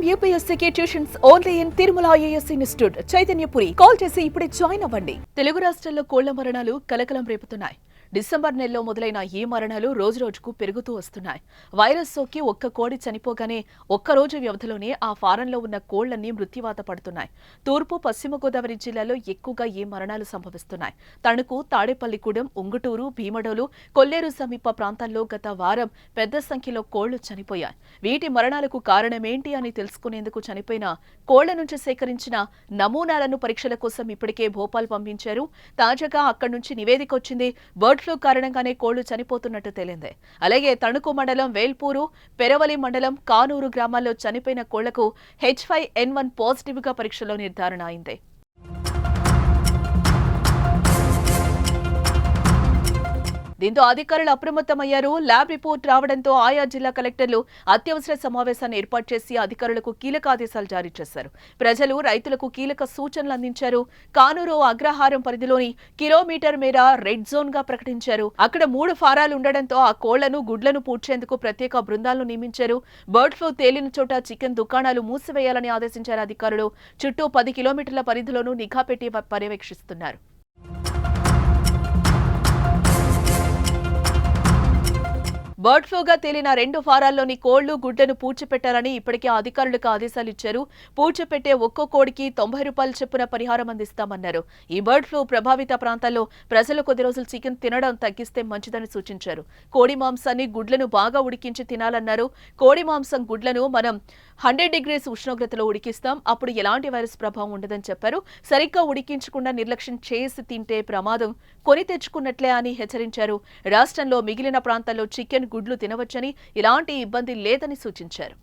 IIM UPSC tuitions only in Tirumala IAS institute Chaitanyapuri. Call చేసి ఇప్పుడే join అవ్వండి. తెలుగు రాష్ట్రాల్లో కోళ్ల మరణాలు కలకలం రేపుతున్నాయి. డిసెంబర్ నెలలో మొదలైన ఈ మరణాలు రోజురోజుకు పెరుగుతూ వస్తున్నాయి. వైరస్ సోకి ఒక్క కోడి చనిపోగానే ఒక్కరోజు వ్యవధిలోనే ఆ ఫారంలో ఉన్న కోళ్లన్నీ మృత్యువాత పడుతున్నాయి. తూర్పు పశ్చిమ గోదావరి జిల్లాలో ఎక్కువగా ఈ మరణాలు సంభవిస్తున్నాయి. తణుకు, తాడేపల్లిగూడెం, ఉంగుటూరు, భీమడోలు, కొల్లేరు సమీప ప్రాంతాల్లో గత వారం పెద్ద సంఖ్యలో కోళ్లు చనిపోయాయి. వీటి మరణాలకు కారణమేంటి అని తెలుసుకునేందుకు చనిపోయిన కోళ్ల నుంచి సేకరించిన నమూనాలను పరీక్షల కోసం ఇప్పటికే భోపాల్ పంపించారు. తాజాగా అక్కడి నుంచి నివేదిక వచ్చింది. బర్డ్ ఫ్లూ కారణంగానే కోళ్లు చనిపోతున్నట్టు తేలింది. అలాగే తణుకు మండలం వేల్పూరు, పెరవలి మండలం కానూరు గ్రామాల్లో చనిపోయిన కోళ్లకు H5N1 పాజిటివ్ గా పరీక్షలో నిర్ధారణ అయింది. దీంతో అధికారులు అప్రమత్తమయ్యారు. ల్యాబ్ రిపోర్ట్ రావడంతో ఆయా జిల్లా కలెక్టర్లు అత్యవసర సమావేశాన్ని ఏర్పాటు చేసి అధికారులకు కీలక ఆదేశాలు జారీ చేశారు. ప్రజలు, రైతులకు కీలక సూచనలు అందించారు. కానూరు అగ్రహారం పరిధిలోని కిలోమీటర్ మేర రెడ్ జోన్ గా ప్రకటించారు. అక్కడ 3 ఫారాలు ఉండడంతో ఆ కోళ్లను, గుడ్లను పూడ్చేందుకు ప్రత్యేక బృందాలను నియమించారు. బర్డ్ ఫ్లూ తేలిన చోట చికెన్ దుకాణాలు మూసివేయాలని ఆదేశించారు అధికారులు. చుట్టూ 10 కిలోమీటర్ల పరిధిలోనూ నిఘా పెట్టి పర్యవేక్షిస్తున్నారు. బర్డ్ ఫ్లూగా తేలిన 2 ఫారాల్లోని కోళ్లు, గుడ్లను పూడ్చిపెట్టాలని ఇప్పటికే అధికారులకు ఆదేశాలు ఇచ్చారు. పూడ్చిపెట్టే ఒక్కో కోడికి ₹90 చొప్పున పరిహారం అందిస్తామన్నారు. ఈ బర్డ్ ఫ్లూ ప్రభావిత ప్రాంతాల్లో ప్రజలు కొద్ది రోజులు చికెన్ తినడం తగ్గిస్తే మంచిదని సూచించారు. కోడి మాంసాన్ని, గుడ్లను బాగా ఉడికించి తినాలన్నారు. కోడి మాంసం, గుడ్లను మనం 100 degrees ఉష్ణోగ్రతలో ఉడికిస్తాం. అప్పుడు ఎలాంటి వైరస్ ప్రభావం ఉండదని చెప్పారు. సరిగ్గా ఉడికించకుండా నిర్లక్ష్యం చేసి తింటే ప్రమాదం కొని తెచ్చుకున్నట్లే అని హెచ్చరించారు. రాష్ట్రంలో మిగిలిన ప్రాంతాల్లో చికెన్, గుడ్లు తినవచ్చని, ఇలాంటి ఇబ్బంది లేదని సూచించారు.